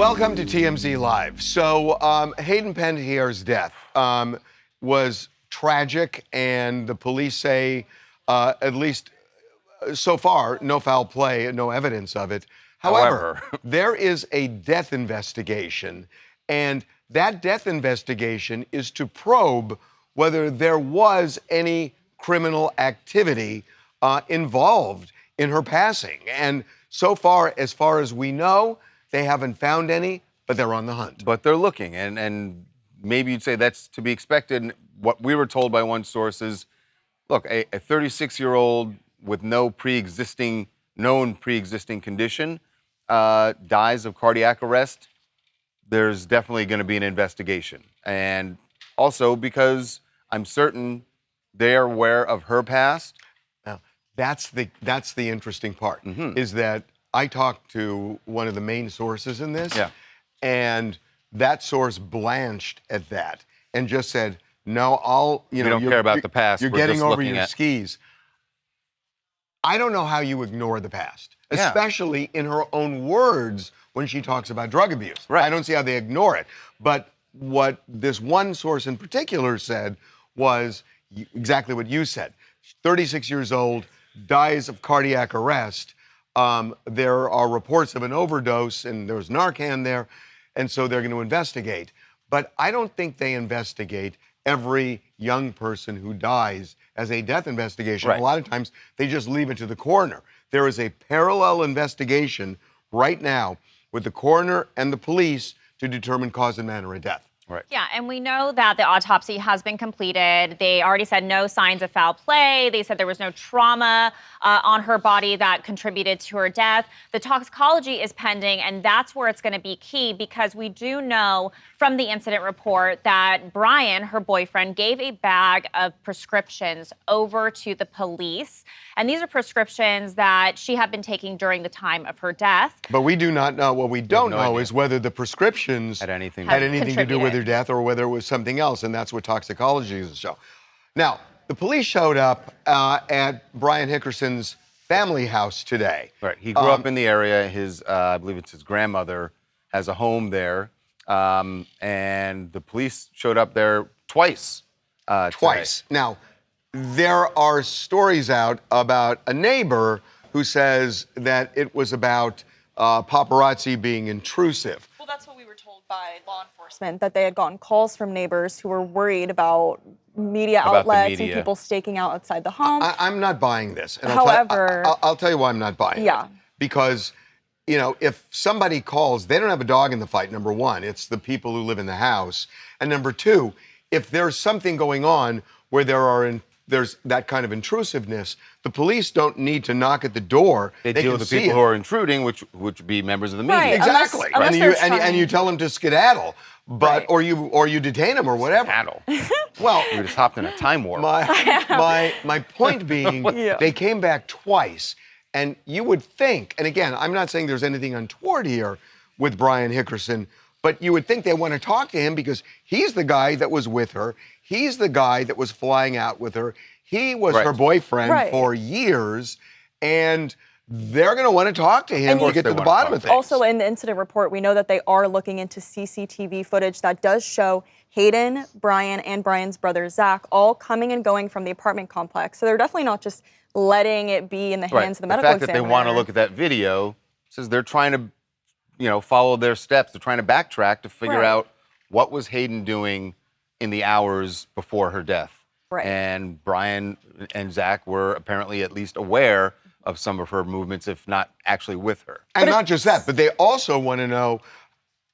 Welcome to TMZ Live. So Hayden Panettiere's death was tragic, and the police say, at least so far, no foul play, no evidence of it. However, there is a death investigation, and that death investigation is to probe whether there was any criminal activity involved in her passing. And so far as we know, they haven't found any, but they're on the hunt. But they're looking, and maybe you'd say that's to be expected. What we were told by one source is, look, a 36-year-old with no known pre-existing condition dies of cardiac arrest. There's definitely going to be an investigation. And also because I'm certain they're aware of her past. Now, that's the interesting part, is that I talked to one of the main sources in this, and that source blanched at that and just said, no, you don't care about the past. You're getting over your skis. I don't know how you ignore the past, especially in her own words when she talks about drug abuse. Right. I don't see how they ignore it. But what this one source in particular said was exactly what you said. 36 years old, dies of cardiac arrest. There are reports of an overdose, and there was Narcan there, and so they're going to investigate. But I don't think they investigate every young person who dies as a death investigation. Right. A lot of times, they just leave it to the coroner. There is a parallel investigation right now with the coroner and the police to determine cause and manner of death. Right. Yeah, and we know that the autopsy has been completed. They already said no signs of foul play. They said there was no trauma on her body that contributed to her death. The toxicology is pending, and that's where it's going to be key, because we do know from the incident report that Brian, her boyfriend, gave a bag of prescriptions over to the police. And these are prescriptions that she had been taking during the time of her death. But we do not know. What we don't know is whether the prescriptions had anything to do with her death or whether it was something else, and that's what toxicology is to show. Now, the police showed up at Brian Hickerson's family house today. Right. He grew up in the area. His, I believe it's his grandmother, has a home there. And the police showed up there twice. Twice. Now, there are stories out about a neighbor who says that it was about paparazzi being intrusive. Well, that's what we were told by law enforcement, that they had gotten calls from neighbors who were worried about media outlets and people staking out outside the home. I'm not buying this. And However, I'll tell you why I'm not buying it. Because, you know, if somebody calls, they don't have a dog in the fight, number one. It's the people who live in the house. And number two, if there's something going on where there's that kind of intrusiveness, the police don't need to knock at the door. They deal with the people who are intruding, which would be members of the media. Right. Exactly. Unless and you tell them to skedaddle, but or you detain them or whatever. Skedaddle. Well, we just hopped in a time warp. My point being, they came back twice, and you would think, and again, I'm not saying there's anything untoward here with Brian Hickerson, but you would think they want to talk to him because he's the guy that was with her. He's the guy that was flying out with her. He was her boyfriend for years, and they're going to want to talk to him to get to the bottom of things. Also, in the incident report, we know that they are looking into CCTV footage that does show Hayden, Brian, and Brian's brother, Zach, all coming and going from the apartment complex. So they're definitely not just letting it be in the hands of the medical examiner. The fact that they want to look at that video says they're trying to, you know, follow their steps. They're trying to backtrack to figure out what was Hayden doing in the hours before her death. Right. And Brian and Zach were apparently at least aware of some of her movements, if not actually with her. And not just that, but they also want to know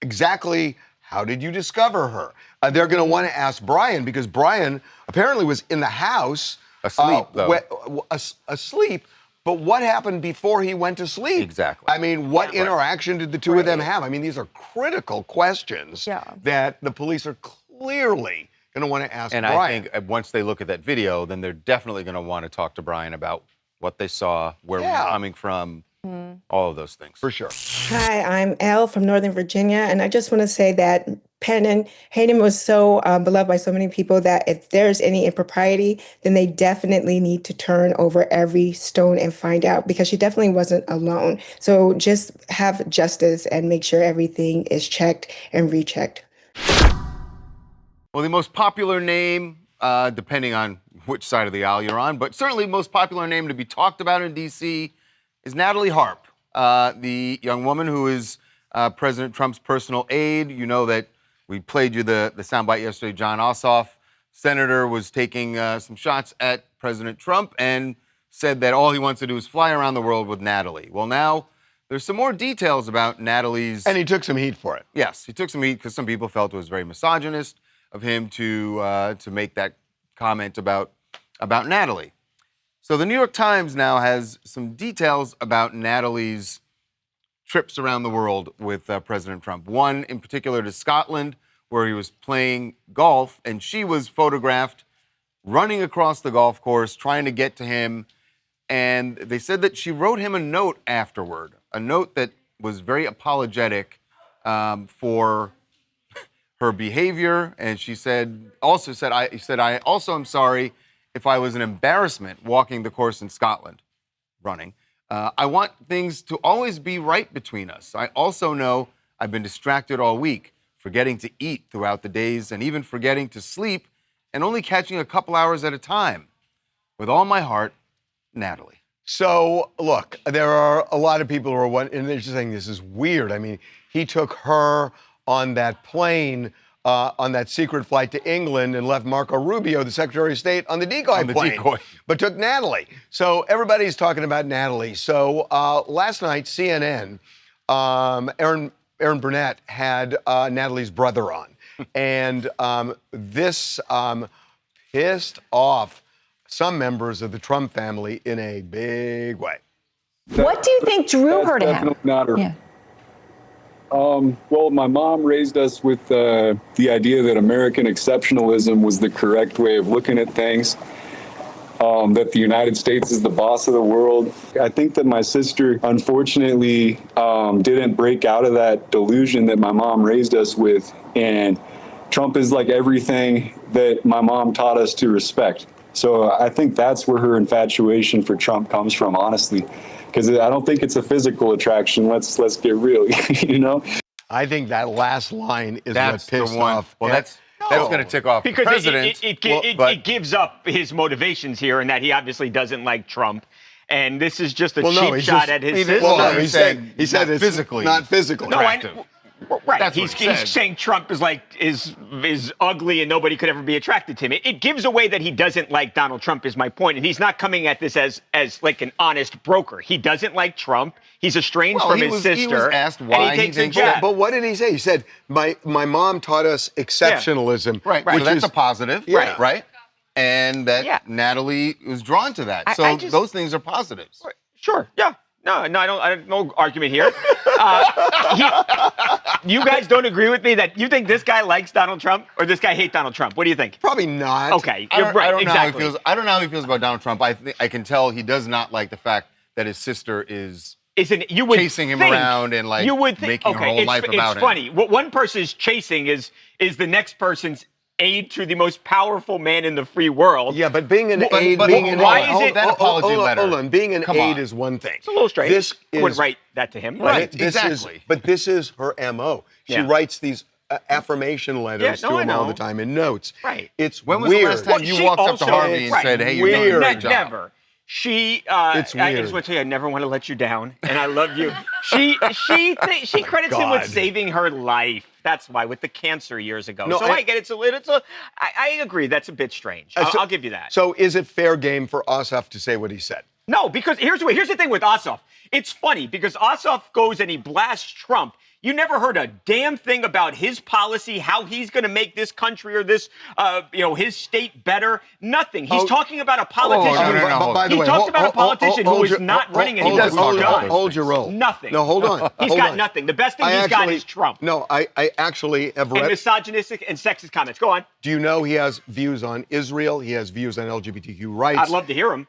exactly how did you discover her? They're going to want to ask Brian, because Brian apparently was in the house. Asleep, though. Asleep. But what happened before he went to sleep? Exactly. I mean, what interaction did the two of them have? I mean, these are critical questions that the police are clearly going to want to ask Brian. And I think once they look at that video, then they're definitely going to want to talk to Brian about what they saw, where we were coming from, all of those things. For sure. Hi, I'm Elle from Northern Virginia, and I just want to say that Hayden was so beloved by so many people that if there's any impropriety, then they definitely need to turn over every stone and find out, because she definitely wasn't alone. So just have justice and make sure everything is checked and rechecked. Well, the most popular name, depending on which side of the aisle you're on, but certainly the most popular name to be talked about in D.C. is Natalie Harp, the young woman who is President Trump's personal aide. You know that we played you the soundbite yesterday. John Ossoff, senator, was taking some shots at President Trump and said that all he wants to do is fly around the world with Natalie. Well, now there's some more details about Natalie's... And he took some heat for it. Yes, he took some heat because some people felt it was very misogynist of him to make that comment about Natalie. So the New York Times now has some details about Natalie's trips around the world with President Trump. One in particular to Scotland, where he was playing golf, and she was photographed running across the golf course, trying to get to him. And they said that she wrote him a note afterward, a note that was very apologetic for her behavior. And she also said, I also am sorry if I was an embarrassment walking the course in Scotland, running. I want things to always be right between us. I also know I've been distracted all week, forgetting to eat throughout the days and even forgetting to sleep and only catching a couple hours at a time. With all my heart, Natalie. So, look, there are a lot of people who are and they're just saying this is weird. I mean, he took her on that plane, on that secret flight to England, and left Marco Rubio, the Secretary of State, on the decoy plane. But took Natalie. So everybody's talking about Natalie. So last night, CNN, Aaron Burnett had Natalie's brother on. And this pissed off some members of the Trump family in a big way. What do you think drew her to him? Definitely not her. Yeah. Well, my mom raised us with the idea that American exceptionalism was the correct way of looking at things, that the United States is the boss of the world. I think that my sister, unfortunately, didn't break out of that delusion that my mom raised us with, and Trump is like everything that my mom taught us to respect. So I think that's where her infatuation for Trump comes from, honestly. Because I don't think it's a physical attraction. Let's get real, you know? I think that last line is what pissed off. Well, that's going to tick off because the president. It gives up his motivations here, and that he obviously doesn't like Trump. And this is just a cheap shot at his sister. Well, no, he said it's physically, not physically attractive. Right. That's he's saying Trump is ugly and nobody could ever be attracted to him. It gives away that he doesn't like Donald Trump, is my point. And he's not coming at this as like an honest broker. He doesn't like Trump. He's estranged from his sister. He was asked why he thinks that. But what did he say? He said, my mom taught us exceptionalism. Yeah. Right. So that's a positive. Yeah. Right. And that Natalie was drawn to that. So those things are positives. Sure. Yeah. No, I don't. No argument here. You guys don't agree with me that you think this guy likes Donald Trump or this guy hates Donald Trump? What do you think? Probably not. Okay, you're right. Exactly. I don't know how he feels about Donald Trump. I can tell he does not like the fact that his sister is chasing him around and making her whole life about him. It's funny. What one person is chasing is the next person's aide to the most powerful man in the free world. Yeah, but being an aide, being an aide is one thing. It's a little strange. I wouldn't write that to him. Right, exactly. But this is her MO. She writes these affirmation letters to him all the time in notes. Right. It's when was weird. the last time you walked up to Harvey and said, "Hey, you're doing a great job"? Never. It's weird. I just want to tell you, I never want to let you down, and I love you. She credits him with saving her life. That's why, with the cancer years ago. No, so I get it. I agree. That's a bit strange. I'll give you that. So is it fair game for Ossoff to say what he said? No, because here's the thing with Ossoff. It's funny because Ossoff goes and he blasts Trump. You never heard a damn thing about his policy, how he's going to make this country or this, his state better. Nothing. He's talking about a politician. He talks about a politician who is not running and he does done. Hold your roll. Nothing. No, hold on. He's got nothing. The best thing he's got is Trump. No, I actually have read. And misogynistic and sexist comments. Go on. Do you know he has views on Israel? He has views on LGBTQ rights. I'd love to hear them.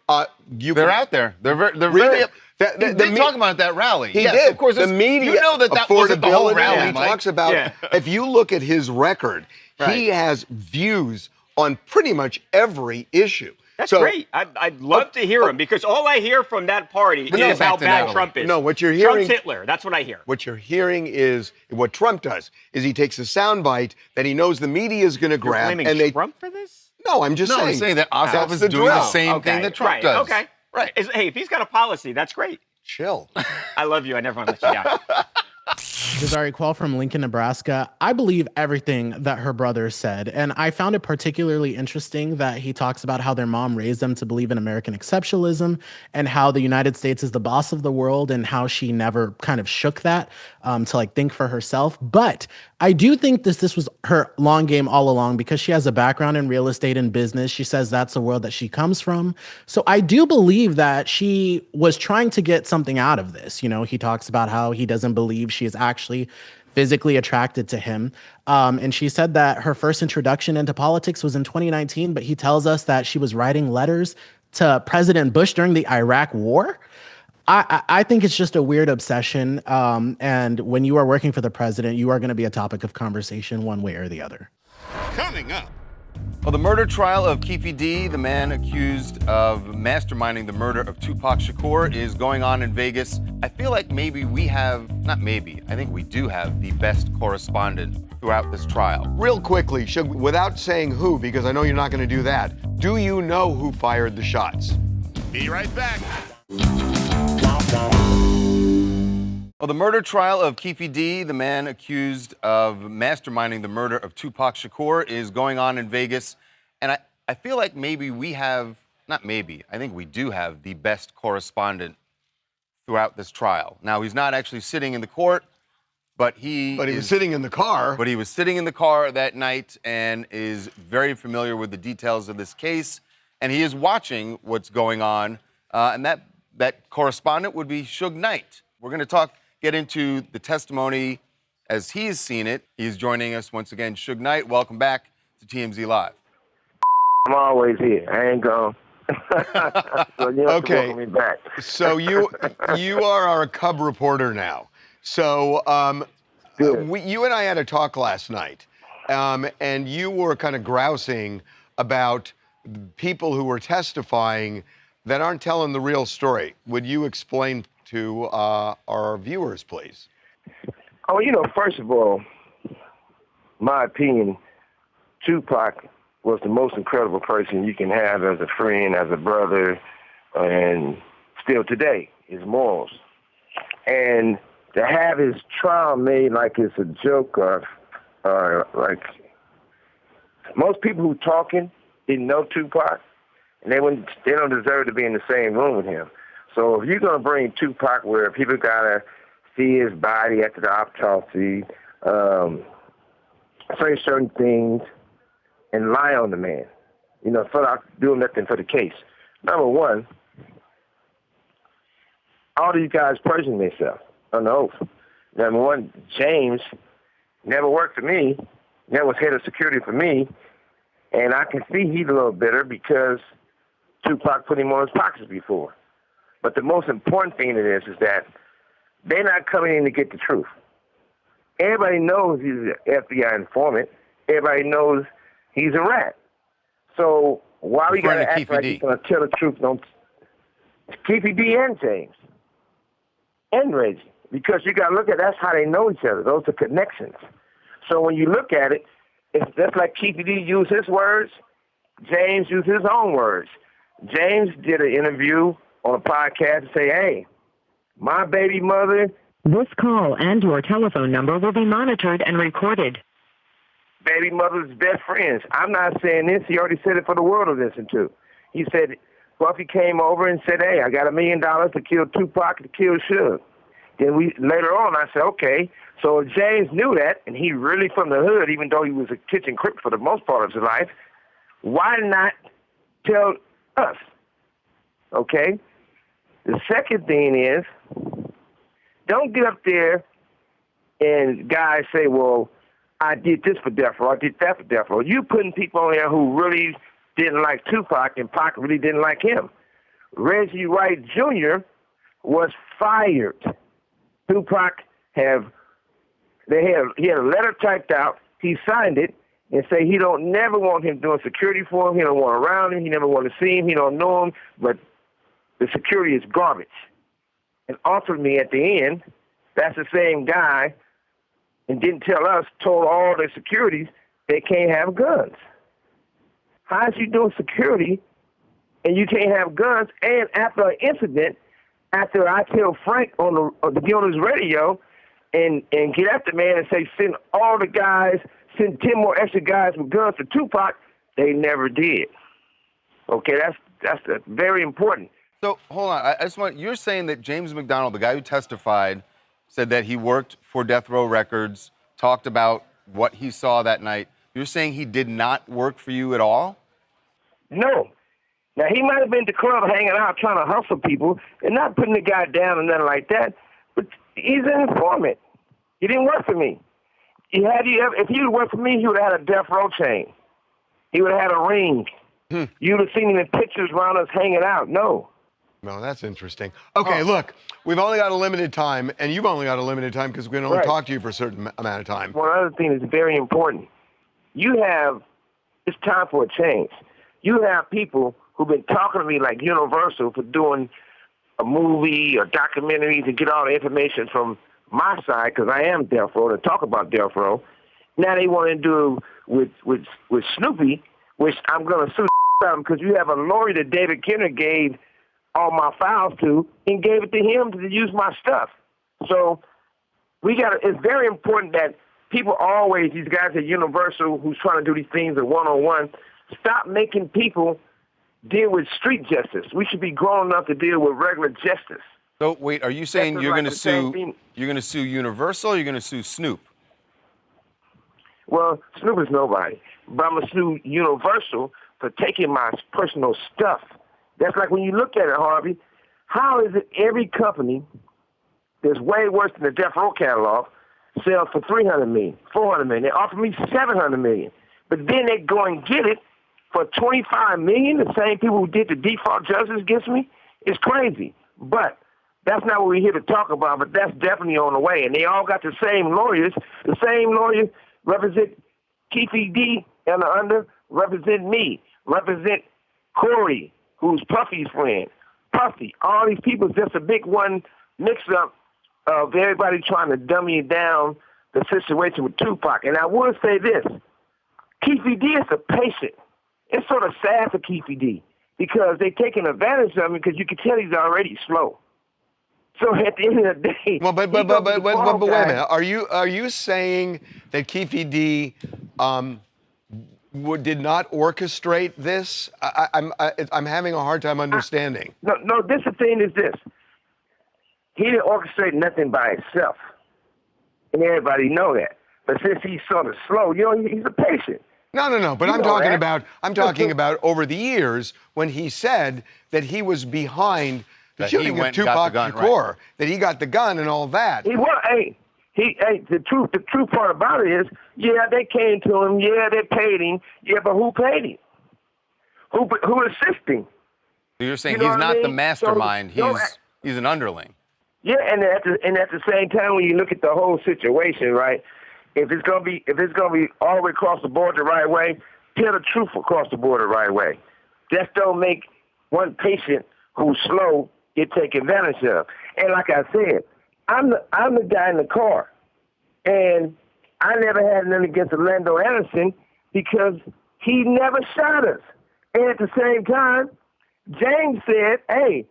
They're out there. They're very He did talk about that rally. He yes, did. Of course, the media, you know that wasn't the whole affordability, rally, He Mike. talks about, if you look at his record, he has views on pretty much every issue. That's great. I'd love to hear him because all I hear from that party is how bad Trump is. No, what you're hearing... Trump's Hitler. That's what I hear. What you're hearing is what Trump does, is he takes a soundbite that he knows the media is going to grab. You're blaming Trump for this? No, I'm just saying. No, I'm saying that Ossoff is doing the same thing that Trump does. Okay. Right. Hey, if he's got a policy, that's great. Chill. I love you. I never want to let you down. Jazari Quell from Lincoln, Nebraska. I believe everything that her brother said, and I found it particularly interesting that he talks about how their mom raised them to believe in American exceptionalism and how the United States is the boss of the world and how she never kind of shook that to like think for herself. But I do think this was her long game all along because she has a background in real estate and business. She says that's the world that she comes from. So I do believe that she was trying to get something out of this. You know, he talks about how he doesn't believe she is actually physically attracted to him. And she said that her first introduction into politics was in 2019, but he tells us that she was writing letters to President Bush during the Iraq War. I think it's just a weird obsession. And when you are working for the president, you are going to be a topic of conversation one way or the other. Coming up. Well, the murder trial of Keefe D, the man accused of masterminding the murder of Tupac Shakur, is going on in Vegas. I feel like maybe we have, not maybe, I think we do have the best correspondent throughout this trial. Real quickly, without saying who, because I know you're not going to do that, do you know who fired the shots? Be right back. Well, the murder trial of Keefe D, the man accused of masterminding the murder of Tupac Shakur, is going on in Vegas. And I feel like maybe we have, not maybe, I think we do have the best correspondent throughout this trial. Now, he's not actually sitting in the court, but he was sitting in the car. But he was sitting in the car that night and is very familiar with the details of this case. And he is watching what's going on. And that correspondent would be Suge Knight. We're going to get into the testimony as he's seen it. He's joining us once again. Suge Knight, welcome back to TMZ Live. I'm always here. I ain't gone. So you have to welcome me back. So you are our Cub reporter now. So you and I had a talk last night, and you were kind of grousing about people who were testifying that aren't telling the real story. Would you explain to our viewers, please? Oh, first of all, my opinion, Tupac was the most incredible person you can have as a friend, as a brother, and still today, his morals. And to have his trial made like it's a joke or like most people who talking didn't know Tupac, and they don't deserve to be in the same room with him. So if you're going to bring Tupac where people got to see his body after the autopsy, say certain things, and lie on the man, without doing nothing for the case. Number one, all these guys perjuring themselves on the oath. Number one, James never worked for me, never was head of security for me, and I can see he's a little bitter because Tupac put him on his pockets before. But the most important thing to this is that they're not coming in to get the truth. Everybody knows he's an FBI informant. Everybody knows he's a rat. So why we got to act like he's going to tell the truth? Don't Keefe D and James and Reggie, because you got to look at that's how they know each other. Those are connections. So when you look at it, it's just like Keefe D used his words, James used his own words. James did an interview on a podcast to say, hey, my baby mother. This call and your telephone number will be monitored and recorded. Baby mother's best friends. I'm not saying this. He already said it for the world to listen to. He said, Buffy came over and said, hey, I got $1 million to kill Tupac to kill Suge. Then later on, I said, okay. So James knew that, and he really from the hood, even though he was a kitchen crip for the most part of his life, why not tell us? Okay? The second thing is, don't get up there and guys say, well, I did this for death row, I did that for death row. You putting people on there who really didn't like Tupac, and Pac really didn't like him. Reggie Wright Jr. was fired. Tupac he had a letter typed out. He signed it and say he don't never want him doing security for him. He don't want around him. He never want to see him. He don't know him. But the security is garbage. And offered me at the end, that's the same guy, and didn't tell us, told all the securities they can't have guns. How is you doing security and you can't have guns? And after an incident, after I tell Frank to be on his radio and get at the man and say, send all the guys, send 10 more extra guys with guns for Tupac, they never did. Okay, that's very important. So hold on, I just want, you're saying that James McDonald, the guy who testified, said that he worked for Death Row Records, talked about what he saw that night. You're saying he did not work for you at all? No. Now, he might have been at the club hanging out trying to hustle people and not putting the guy down and nothing like that, but he's an informant. He didn't work for me. If he would worked for me, he would have had a Death Row chain. He would have had a ring. You would have seen him in pictures around us hanging out. No. No, that's interesting. Okay, look, we've only got a limited time, and you've only got a limited time because we can only talk to you for a certain amount of time. One other thing that's very important. It's time for a change. You have people who've been talking to me like Universal for doing a movie or documentary to get all the information from my side, because I am Death Row, to talk about Death Row. Now they want to do with Snoopy, which I'm going to sue them because you have a lawyer that David Kenner gave all my files to and gave it to him to use my stuff. So it's very important that people always, these guys at Universal who's trying to do these things at one-on-one, stop making people deal with street justice. We should be grown enough to deal with regular justice. So wait, are you saying you're going to sue Universal or you're going to sue Snoop? Well, Snoop is nobody, but I'm going to sue Universal for taking my personal stuff. That's like when you look at it, Harvey, how is it every company that's way worse than the Death Row catalog sells for $300 million, $400 million. They offer me $700 million, but then they go and get it for $25 million. The same people who did the default judgments against me. It's crazy, but that's not what we're here to talk about. But that's definitely on the way, and they all got the same lawyers. The same lawyers represent Keefe D and the under represent me, represent Corey, who's Puffy's friend. Puffy, all these people, just a big one mix-up of everybody trying to dummy down the situation with Tupac. And I will say this, Keefe D is a patient. It's sort of sad for Keefe D because they're taking advantage of him because you can tell he's already slow. So at the end of the day... Well, but wait a minute. Are you saying that Keefe D did not orchestrate this? I'm having a hard time understanding. No. The thing is this: he didn't orchestrate nothing by himself, and everybody know that. But since he's sort of slow, he's a patient. No. But I'm talking about over the years when he said that he was behind the shooting of Tupac Shakur, that he got the gun and all that. The truth part about it is, they came to him, they paid him, but who paid him? Who assisted him? So you're saying he's not the mastermind, he's an underling. Yeah, and at the same time, when you look at the whole situation, right? If it's gonna be all the way across the board the right way, tell the truth across the board the right way. Just don't make one patient who's slow get taken advantage of. And like I said, I'm the guy in the car, and I never had nothing against Orlando Anderson because he never shot us. And at the same time, James said, "Hey,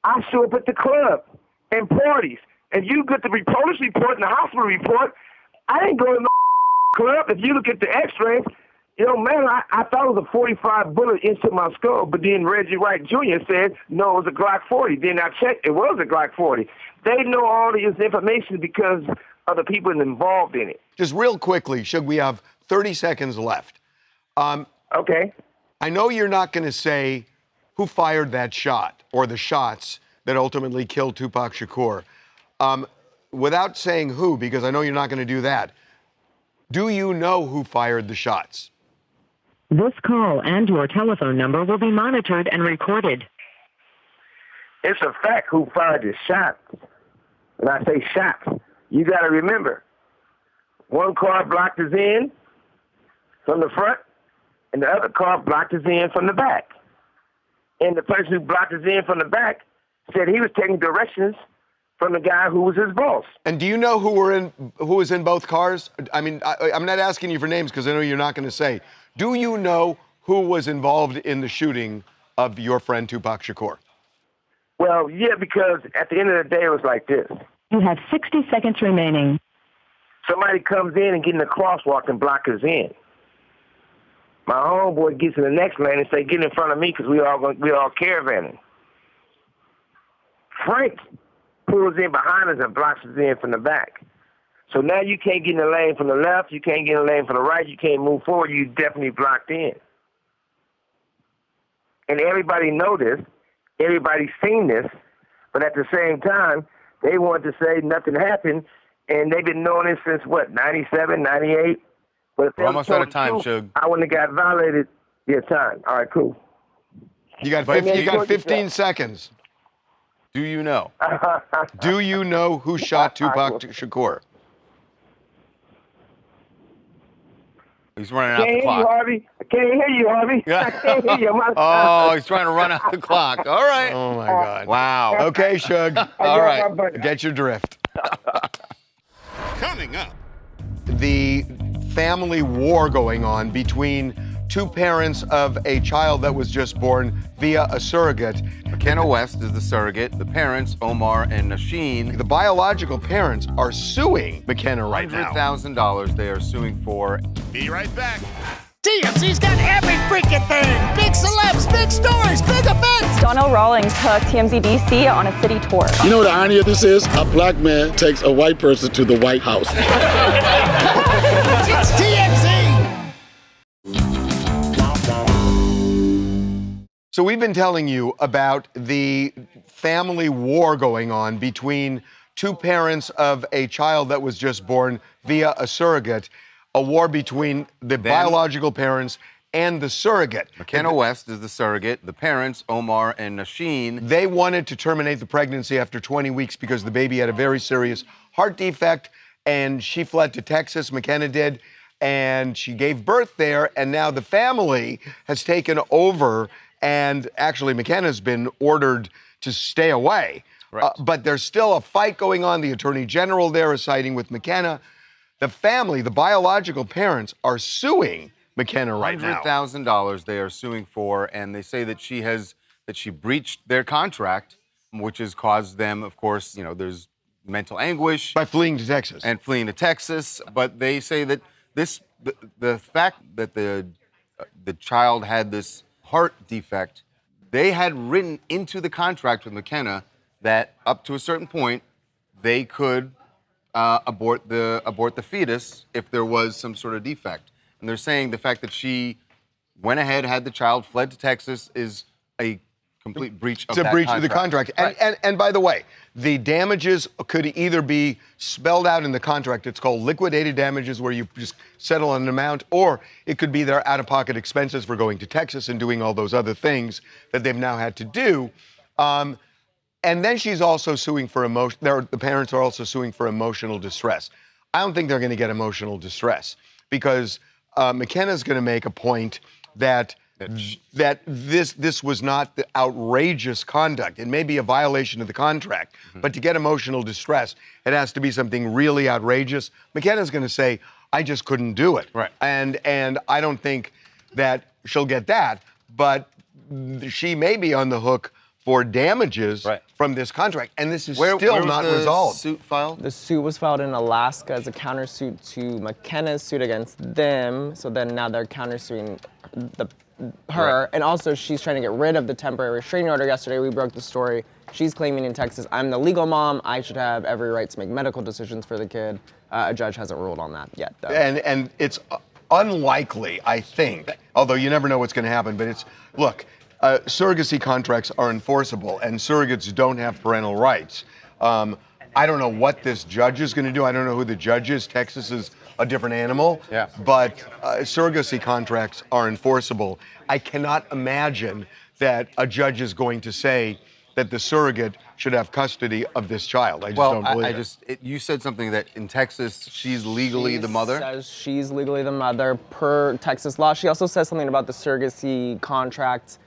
I show up at the club and parties, and you get the police report and the hospital report. I didn't go to no club. If you look at the X-rays, man, I thought it was a 45 bullet into my skull, but then Reggie Wright Jr. said, no, it was a Glock 40. Then I checked, it was a Glock 40. They know all this information because of the people involved in it. Just real quickly, Suge, we have 30 seconds left. Okay. I know you're not going to say who fired that shot or the shots that ultimately killed Tupac Shakur. Without saying who, because I know you're not going to do that, do you know who fired the shots? This call and your telephone number will be monitored and recorded. It's a fact who fired the shot. When I say shot, you got to remember, one car blocked his end from the front, and the other car blocked his end from the back. And the person who blocked his end from the back said he was taking directions from the guy who was his boss. And do you know who was in both cars? I mean, I'm not asking you for names because I know you're not going to say. Do you know who was involved in the shooting of your friend Tupac Shakur? Well, yeah, because at the end of the day, it was like this. You have 60 seconds remaining. Somebody comes in and get in the crosswalk and block his in. My homeboy gets in the next lane and say, get in front of me because we all caravanning. Frank pulls in behind us and blocks us in from the back. So now you can't get in the lane from the left, you can't get in the lane from the right, you can't move forward, you definitely blocked in. And everybody know this, everybody's seen this, but at the same time, they want to say nothing happened, and they've been knowing this since, what, 97, 98? But if We're almost out of time, Suge. I wouldn't have got violated. Yeah, time. All right, cool. You got 15 seconds. Do you know? Do you know who shot Tupac Shakur? He's running out the clock. Harvey. I can't hear you, Harvey. I can't hear you. Oh, he's trying to run out the clock. All right. Oh, my God. Wow. Okay, Suge. All right. Get your drift. Coming up. The family war going on between two parents of a child that was just born via a surrogate. McKenna West is the surrogate. The parents, Omar and Nasheen. The biological parents are suing McKenna right now. $100,000 they are suing for. Be right back. TMZ's got every freaking thing. Big celebs, big stories, big events. Donnell Rawlings took TMZ DC on a city tour. You know what the irony of this is? A black man takes a white person to the White House. It's TMZ. So we've been telling you about the family war going on between two parents of a child that was just born via a surrogate, a war between the biological parents and the surrogate. McKenna West is the surrogate. The parents, Omar and Nasheen. They wanted to terminate the pregnancy after 20 weeks because the baby had a very serious heart defect, and she fled to Texas, McKenna did, and she gave birth there, and now the family has taken over, and actually McKenna's been ordered to stay away. Right. But there's still a fight going on. The Attorney General there is siding with McKenna. The family, the biological parents, are suing McKenna right now. $100,000 they are suing for, and they say that she breached their contract, which has caused them, of course, there's mental anguish. By fleeing to Texas. And fleeing to Texas. But they say that the fact that the child had this heart defect, they had written into the contract with McKenna that up to a certain point, they could abort the fetus if there was some sort of defect. And they're saying the fact that she went ahead, had the child, fled to Texas is a complete breach of that contract. It's a breach of the contract. Right. And by the way, the damages could either be spelled out in the contract. It's called liquidated damages, where you just settle on an amount, or it could be their out-of-pocket expenses for going to Texas and doing all those other things that they've now had to do. And then she's also suing for the parents are also suing for emotional distress. I don't think they're going to get emotional distress because McKenna's going to make a point that this was not the outrageous conduct. It may be a violation of the contract, but to get emotional distress, it has to be something really outrageous. McKenna's going to say, I just couldn't do it. Right. And I don't think that she'll get that, but she may be on the hook for damages from this contract, and this is still not resolved. Suit filed? The suit was filed in Alaska as a countersuit to McKenna's suit against them. So then now they're countersuing her, and also she's trying to get rid of the temporary restraining order. Yesterday we broke the story. She's claiming in Texas, I'm the legal mom. I should have every right to make medical decisions for the kid. A judge hasn't ruled on that yet, though. And it's unlikely, I think, although you never know what's going to happen. But look. Surrogacy contracts are enforceable, and surrogates don't have parental rights. I don't know what this judge is going to do. I don't know who the judge is. Texas is a different animal. Yeah. But surrogacy contracts are enforceable. I cannot imagine that a judge is going to say that the surrogate should have custody of this child. I just Well, don't believe it. You said something that in Texas, she's legally the mother? She says she's legally the mother per Texas law. She also says something about the surrogacy contract.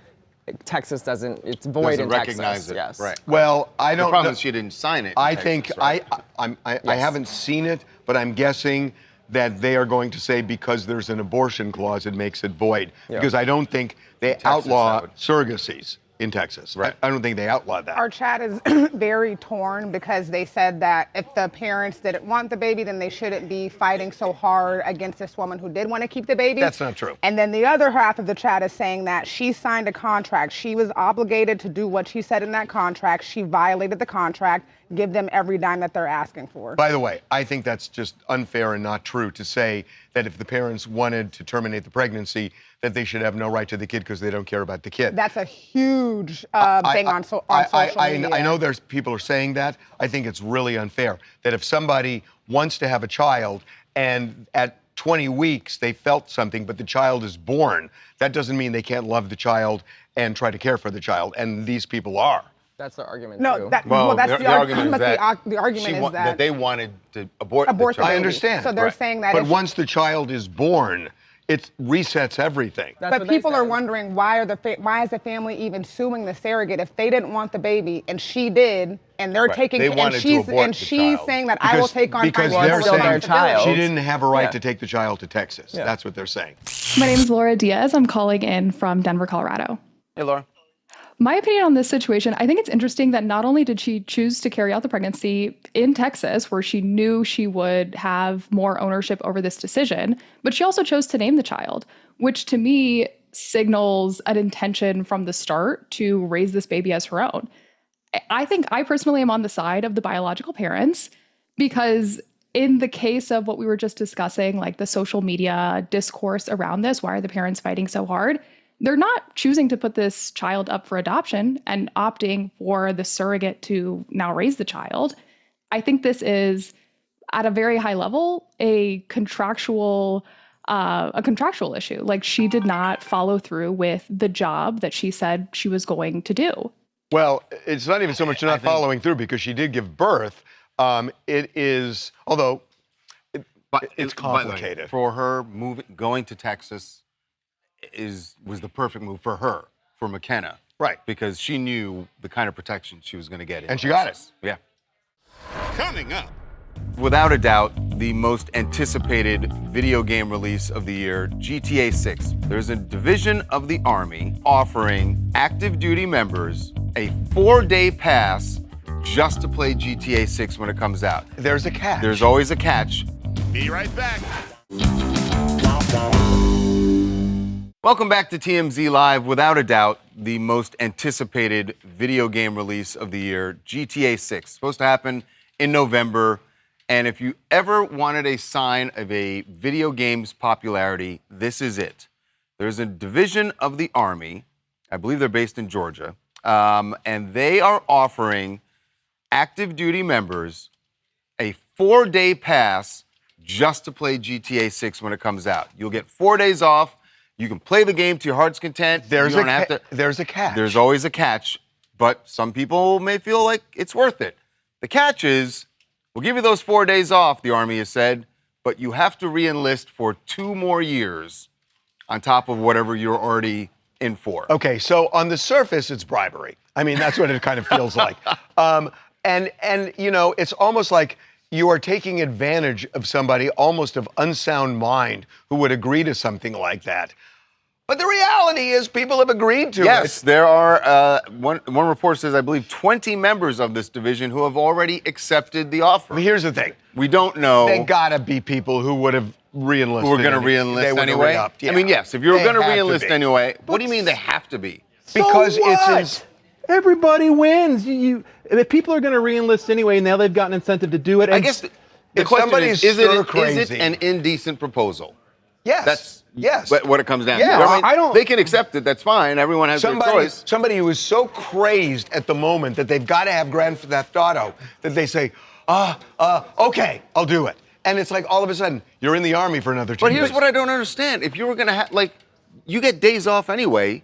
Texas doesn't, it's void in recognize Texas. it. Yes. Right. Well, I don't The problem know. is she didn't sign it. I think I Yes. haven't seen it, but I'm guessing that they are going to say because there's an abortion clause, it makes it void. Yeah. Because I don't think they outlaw surrogacies in Texas. Right. I don't think they outlaw that. Our chat is very torn because they said that if the parents didn't want the baby, then they shouldn't be fighting so hard against this woman who did want to keep the baby. That's not true. And then the other half of the chat is saying that she signed a contract. She was obligated to do what she said in that contract. She violated the contract. Give them every dime that they're asking for. By the way, I think that's just unfair and not true to say that if the parents wanted to terminate the pregnancy, that they should have no right to the kid because they don't care about the kid. That's a huge thing on social media. I know there's people are saying that. I think it's really unfair that if somebody wants to have a child and at 20 weeks they felt something, but the child is born, that doesn't mean they can't love the child and try to care for the child. And these people are. That's the argument No, too. that's the argument is that they wanted to abort the abort the child. I understand. So they're saying that But if- once the child is born, it resets everything. But people are wondering why is the family even suing the surrogate if they didn't want the baby and she did, and they're taking They and wanted to she's abort and the she's child. saying that I will take on because financial they're saying responsibility. she didn't have a right Yeah. to take the child to Texas. That's what they're saying. My name is Laura Diaz. I'm calling in from Denver, Colorado. Hey, Laura. My opinion on this situation, I think it's interesting that not only did she choose to carry out the pregnancy in Texas, where she knew she would have more ownership over this decision, but she also chose to name the child, which to me signals an intention from the start to raise this baby as her own. I think I personally am on the side of the biological parents because in the case of what we were just discussing, like the social media discourse around this, why are the parents fighting so hard? They're not choosing to put this child up for adoption and opting for the surrogate to now raise the child. I think this is, at a very high level, a contractual issue. Like, she did not follow through with the job that she said she was going to do. Well, it's not even so much not following through because she did give birth. It is, although it's complicated. For her going to Texas was the perfect move for her, for McKenna. Right. Because she knew the kind of protection she was going to get in And she got it. Yeah. Coming up. Without a doubt, the most anticipated video game release of the year, GTA 6. There's a division of the Army offering active duty members a 4-day pass just to play GTA 6 when it comes out. There's a catch. There's always a catch. Be right back. Welcome back to TMZ Live. Without a doubt, the most anticipated video game release of the year, GTA 6. Supposed to happen in November. And if you ever wanted a sign of a video game's popularity, this is it. There's a division of the Army, I believe they're based in Georgia, and they are offering active duty members a 4-day pass just to play GTA 6 when it comes out. You'll get 4 days off. You can play the game to your heart's content. There's you don't have to. There's a catch. There's always a catch, but some people may feel like it's worth it. The catch is, we'll give you those 4 days off, the Army has said, but you have to re-enlist for 2 more years on top of whatever you're already in for. Okay, so on the surface, it's bribery. I mean, that's what it kind of feels like. And you know, it's almost like you are taking advantage of somebody almost of unsound mind who would agree to something like that. But the reality is people have agreed to it. Yes, there are, one report says, I believe, 20 members of this division who have already accepted the offer. But here's the thing. We don't know. They gotta be people who would have re-enlisted. Who are going to re-enlist anyway? Yeah. I mean, yes, if you're going to re-enlist be. anyway, what do you mean they have to be? Because it's everybody wins. If people are going to re-enlist anyway, now they've got an incentive to do it. I guess the question is it an indecent proposal? Yes. That's what it comes down to. Yeah, I don't. They can accept it. That's fine. Everyone has their choice. Somebody who is so crazed at the moment that they've got to have Grand Theft Auto that they say, okay, I'll do it. And it's like all of a sudden you're in the Army for another 2 But years. here's what I don't understand. If you were going to have, you get days off anyway.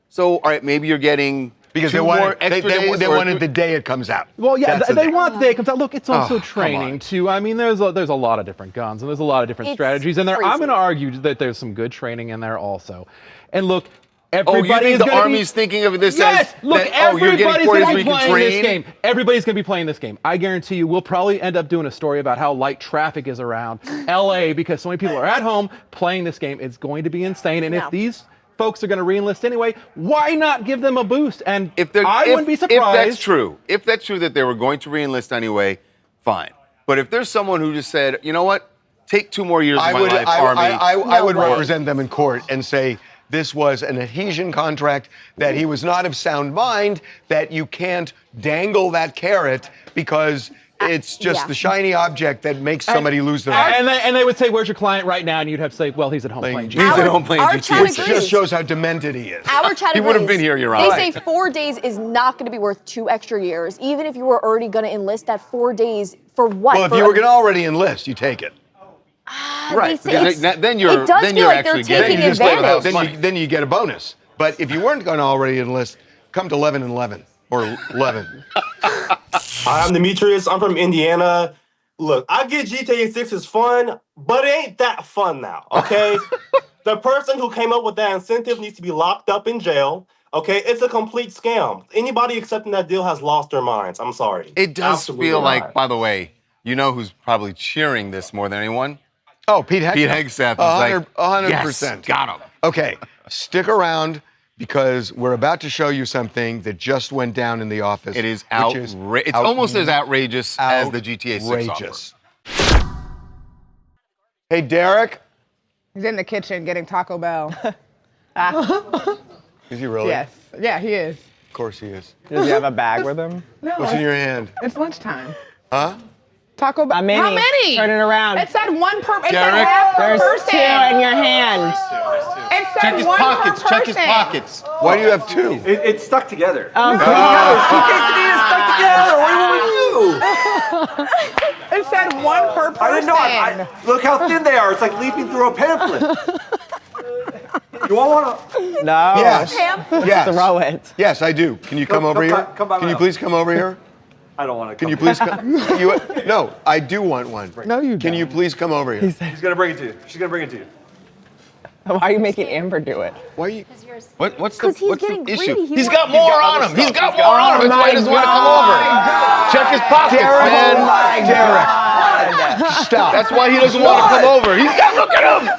So, all right, maybe you're getting Because they wanted the day it comes out. Well, yeah, That's they want the day it comes out. Look, it's also Oh, training too. I mean, there's a lot of different guns and there's a lot of different strategies in there. I'm going to argue that there's some good training in there also. And look, everybody the Army's thinking of this yes, as look, that, everybody's going to so be playing this game. Everybody's going to be playing this game. I guarantee you, we'll probably end up doing a story about how light traffic is around LA because so many people are at home playing this game. It's going to be insane. And if these folks are going to re-enlist anyway, why not give them a boost? And I wouldn't be surprised. If that's true that they were going to re-enlist anyway, fine. But if there's someone who just said, you know what, take 2 more years of my life, Army. I would represent them in court and say this was an adhesion contract, that he was not of sound mind, that you can't dangle that carrot because it's just the shiny object that makes somebody lose their life. And they would say, where's your client right now? And you'd have to say, well, he's at home playing GTA. He's at home playing GTA. Which just shows how demented he is. Our chat He would have been here, Your Honor. They say 4 days is not going to be worth 2 extra years, even if you were already going to enlist that 4 days for what? Well, if you were going to already enlist, you take it. Right, because then you're actually getting advantage. Then you get a bonus. But if you weren't going to already enlist, come to 11 and 11 or 11. Hi, I'm Demetrius. I'm from Indiana. Look, I get GTA 6 is fun, but it ain't that fun now, okay? The person who came up with that incentive needs to be locked up in jail. Okay, it's a complete scam. Anybody accepting that deal has lost their minds. I'm sorry. It does Absolutely feel not. like, by the way, you know who's probably cheering this more than anyone? Oh, Pete Hegseth. Pete Hegseth is 100%. yes, got him. Okay, stick around because we're about to show you something that just went down in the office. It is outrageous. It's almost as outrageous as the GTA 6 offer. Hey, Derek. He's in the kitchen getting Taco Bell. Is he really? Yes. Yeah, he is. Of course he is. Does he have a bag with him? No, What's in your hand? It's lunchtime. Huh? Taco Bell. How many? How many? Turn it around. It said one per. It said Derek, half per There's person. 2 in your hand. It said Check his one pockets. per Check his person. pockets. Why do you have 2? It's stuck together. Oh, Quesadillas stuck together. What do you? It said one per person. I didn't know. Look how thin they are. It's like leafing through a pamphlet. You all want to? No. Yes. Yes. Throw it. Yes, I do. Can you come over here? Can you please come over here? I don't want to. Can you please come? No, I do want one. No, you don't. Can you please come over here? She's gonna bring it to you. She's gonna bring it to you. Why are you making Amber do it? Why are you? What's the getting issue? greedy. He's got more on him. He's got more on him. That's why he doesn't want to come over. Check his pockets, man. Derek. Stop. That's why he doesn't want to come over. He's got. Look at him.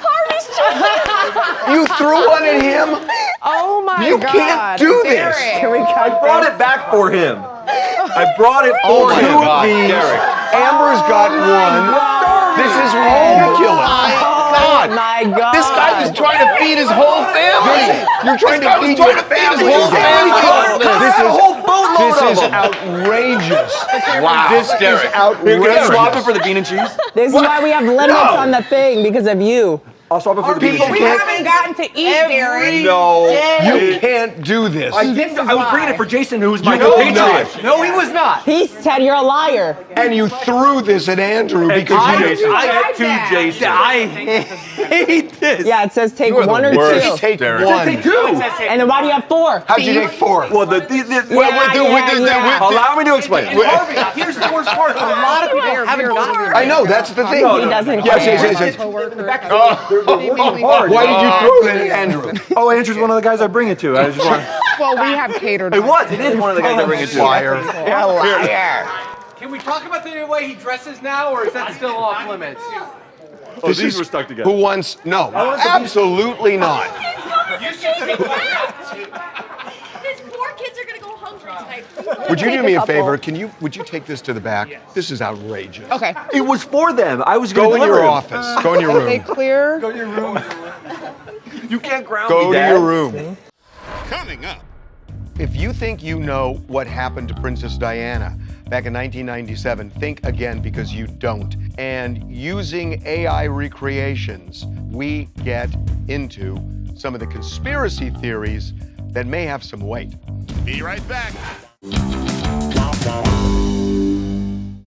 You threw one at him? Oh my You God. can't do this. Derek. Can we cut I brought it back for him. I brought it Oh for my him. God, Derek. Amber's got one. This is ridiculous. Oh my God. This guy was trying to feed his whole family. You're trying to feed your family. his whole family. This is outrageous. Wow. This is outrageous. Can I swap it for the bean and cheese? This is why we have limits on the thing because of you. I'll swap it for the bean and cheese. We haven't gotten to eat, Derek. No, you can't do this. I was bringing it for Jason, who's my No, compatriot. no. No, he was not. He said you're a liar. And you threw this at Andrew because I to Jason. I hate this. Yeah, it says take You are the 1 or worst, 2. Take Derek. one. Take 2. And then why do you have 4? How'd you take 4? Well, allow me to explain. Here's the worst part. A lot of people haven't gotten here. I know, that's the thing. He doesn't Yes. Why did you throw that at Andrew? Oh, Andrew's one of the guys I bring it to. I just want. Well, we have catered. It is one of the guys I bring it to. Liar. You're a liar. Can we talk about the way he dresses now, or is that still off limits? Oh, these were stuck together. Who wants? No, absolutely not. His poor kids are gonna go hungry tonight. Would you do me a favor? Would you take this to the back? This is outrageous. Okay. It was for them. I was Go going in to your office. Go in your They room. clear. Go to your room. You can't ground Go me, to Dad. your room. Coming up. If you think you know what happened to Princess Diana back in 1997, think again because you don't. And using AI recreations, we get into some of the conspiracy theories that may have some weight. Be right back.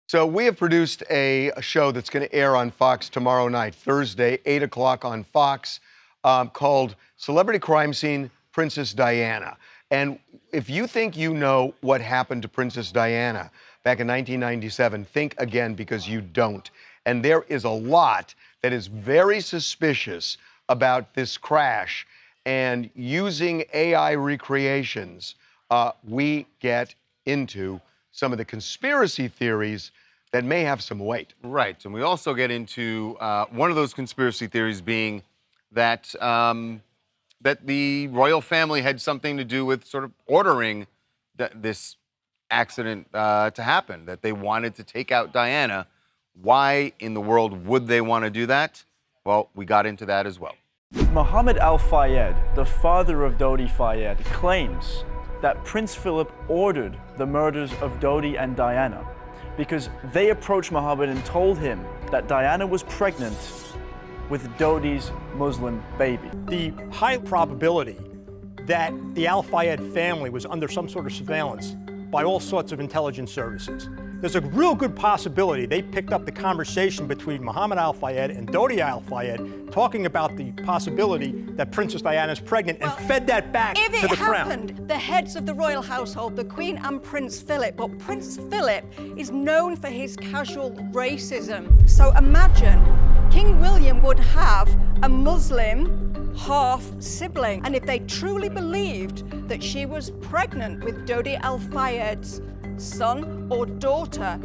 So we have produced a show that's going to air on Fox tomorrow night, Thursday, 8 o'clock on Fox, called Celebrity Crime Scene, Princess Diana. And if you think you know what happened to Princess Diana back in 1997, think again, because you don't. And there is a lot that is very suspicious about this crash. And using AI recreations, we get into some of the conspiracy theories that may have some weight. Right, and we also get into one of those conspiracy theories being that that the royal family had something to do with sort of ordering this accident to happen, that they wanted to take out Diana. Why in the world would they want to do that? Well, we got into that as well. Mohammed Al Fayed, the father of Dodi Fayed, claims that Prince Philip ordered the murders of Dodi and Diana because they approached Mohammed and told him that Diana was pregnant with Dodi's Muslim baby. The high probability that the Al Fayed family was under some sort of surveillance by all sorts of intelligence services. There's a real good possibility they picked up the conversation between Mohammed Al Fayed and Dodi Al Fayed talking about the possibility that Princess Diana is pregnant and fed that back to the crown. If it happened, the heads of the royal household, the Queen and Prince Philip, but Prince Philip is known for his casual racism. So imagine King William would have a Muslim half-sibling, and if they truly believed that she was pregnant with Dodi Al Fayed's son or daughter,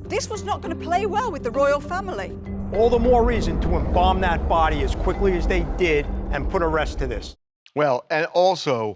this was not going to play well with the royal family. All the more reason to embalm that body as quickly as they did and put a rest to this. Well, and also,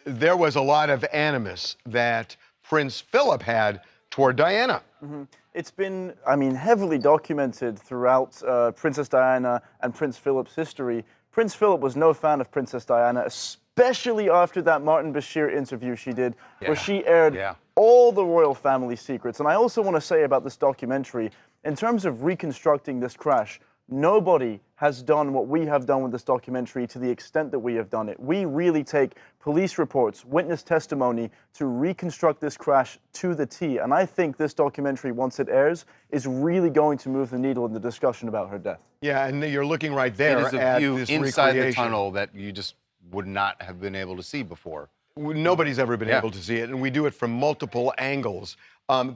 there was a lot of animus that Prince Philip had toward Diana. Mm-hmm. It's been, heavily documented throughout Princess Diana and Prince Philip's history. Prince Philip was no fan of Princess Diana, especially after that Martin Bashir interview she did, where she aired all the royal family secrets. And I also want to say about this documentary, in terms of reconstructing this crash, nobody has done what we have done with this documentary to the extent that we have done it. We really take police reports, witness testimony to reconstruct this crash to the T. And I think this documentary, once it airs, is really going to move the needle in the discussion about her death. Yeah, and you're looking right there There's a at view this inside the recreation. tunnel that you just would not have been able to see before. Nobody's ever been able to see it, and we do it from multiple angles.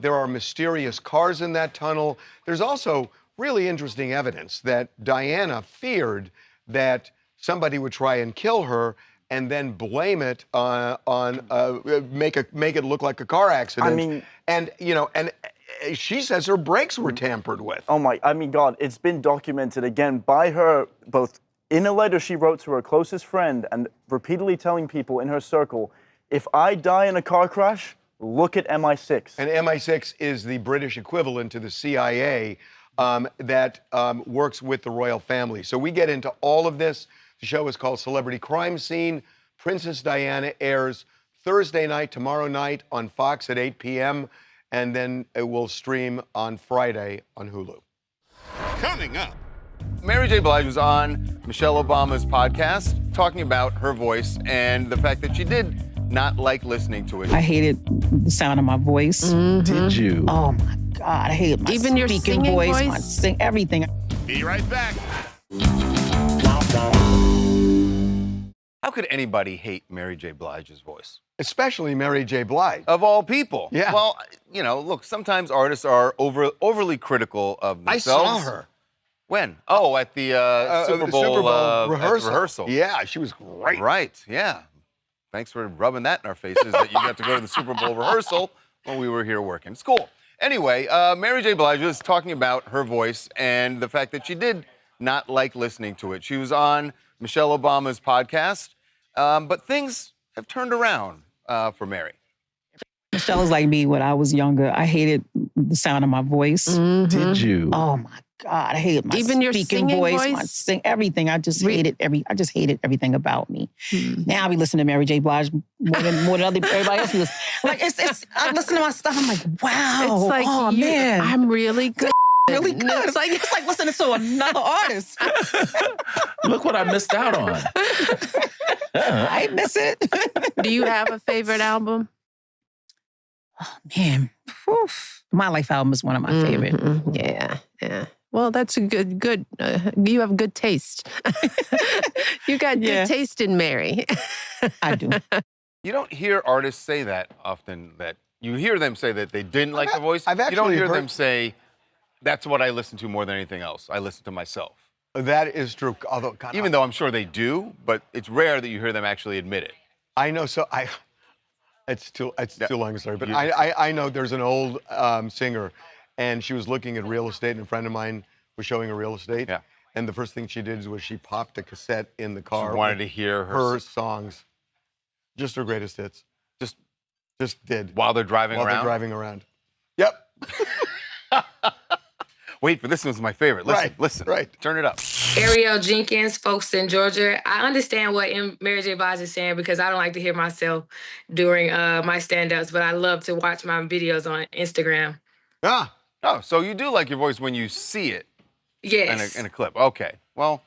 There are mysterious cars in that tunnel. There's also really interesting evidence that Diana feared that somebody would try and kill her and then blame it make it look like a car accident. And she says her brakes were tampered with. Oh my, God, it's been documented again by her, both in a letter she wrote to her closest friend and repeatedly telling people in her circle, if I die in a car crash, look at MI6. And MI6 is the British equivalent to the CIA that works with the royal family. So we get into all of this. The show is called Celebrity Crime Scene. Princess Diana airs Thursday night, tomorrow night on Fox at 8 p.m. And then it will stream on Friday on Hulu. Coming up, Mary J. Blige was on Michelle Obama's podcast talking about her voice and the fact that she did not like listening to it. I hated the sound of my voice. Did you? Oh my God, I hated my Even your speaking singing voice? my everything. Be right back. How could anybody hate Mary J. Blige's voice? Especially Mary J. Blige. Of all people. Yeah. Well, look, sometimes artists are overly critical of themselves. I saw her. When? Oh, at the Super Bowl rehearsal. Yeah, she was great. Right, yeah. Thanks for rubbing that in our faces that you got to go to the Super Bowl rehearsal when we were here working. It's cool. Anyway, Mary J. Blige was talking about her voice and the fact that she did not like listening to it. She was on Michelle Obama's podcast, but things have turned around for Mary. Michelle is like me when I was younger. I hated the sound of my voice. Did you? Oh my God, I hated my Even your speaking singing voice, my everything. I just hated everything about me. Now I be listening to Mary J. Blige more than everybody else listens. Like I listen to my stuff. I'm like, wow. It's like, oh man, I'm really good. Really good. It's like listening to another artist. Look what I missed out on. I miss it. Do you have a favorite album? Oh man, My Life album is one of my favorite. Yeah. Well, that's a good. You have good taste. You got good taste in Mary. I do. You don't hear artists say that often. That you hear them say that they didn't like the voice. I've you don't actually hear heard- them say, "That's what I listen to more than anything else. I listen to myself." That is true. Although, God, Even though I'm sure they do, but it's rare that you hear them actually admit it. I know. So it's too long a story. But I know there's an old singer, and she was looking at real estate, and a friend of mine was showing her real estate. Yeah. And the first thing she did was she popped a cassette in the car. She wanted to hear her songs, just her greatest hits. Just did while they're driving while around. They're driving around. Yep. Wait, but this one's my favorite. Listen, turn it up. Ariel Jenkins, folks in Georgia. I understand what Mary J. Blige is saying because I don't like to hear myself during my stand-ups, but I love to watch my videos on Instagram. Ah. Oh, so you do like your voice when you see it. Yes. In a clip. Okay. Well,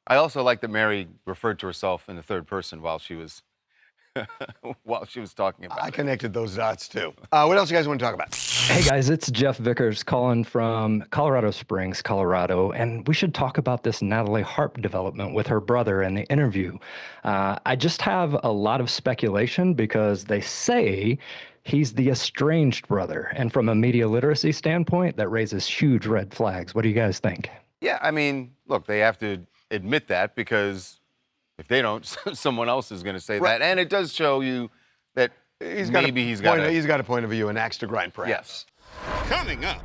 I also like that Mary referred to herself in the third person while she was talking about it. I connected those dots too. What else you guys want to talk about? Hey guys, it's Jeff Vickers calling from Colorado Springs, Colorado, and we should talk about this Natalie Harp development with her brother in the interview. I just have a lot of speculation because they say he's the estranged brother, and from a media literacy standpoint, that raises huge red flags. What do you guys think? Yeah, I mean, look, they have to admit that because if they don't, someone else is going to say that, and it does show you that he's got a point of view, an axe to grind, perhaps. Yes. Coming up,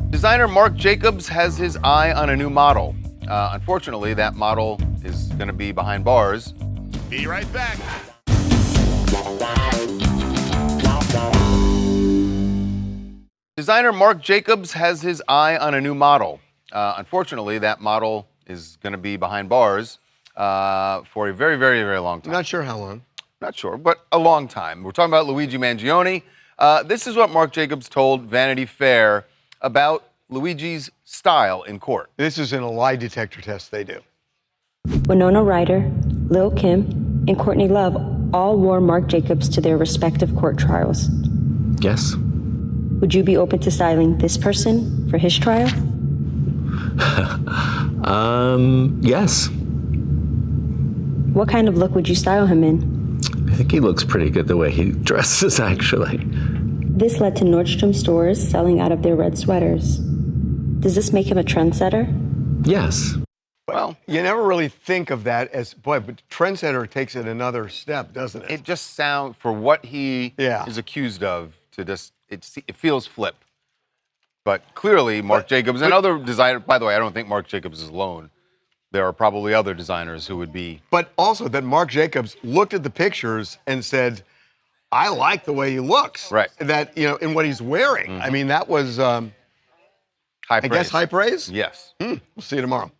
designer Marc Jacobs has his eye on a new model. Unfortunately, that model is going to be behind bars. Be right back. Designer Marc Jacobs has his eye on a new model. Unfortunately, that model is going to be behind bars for a very, very, very long time. Not sure how long. Not sure, but a long time. We're talking about Luigi Mangione. This is what Marc Jacobs told Vanity Fair about Luigi's style in court. This is in a lie detector test they do. Winona Ryder, Lil' Kim, and Courtney Love all wore Marc Jacobs to their respective court trials. Yes. Would you be open to styling this person for his trial? Yes. What kind of look would you style him in? I think he looks pretty good the way he dresses, actually. This led to Nordstrom stores selling out of their red sweaters. Does this make him a trendsetter? Yes. Well, you never really think of that as, but trendsetter takes it another step, doesn't it? It just sounds, for what he is accused of, it feels flip. But clearly, Marc Jacobs and other designers, by the way, I don't think Marc Jacobs is alone. There are probably other designers who would be. But also that Marc Jacobs looked at the pictures and said, I like the way he looks. Right. That, in what he's wearing. I mean, that was, high praise. I guess, high praise? Yes. We'll see you tomorrow.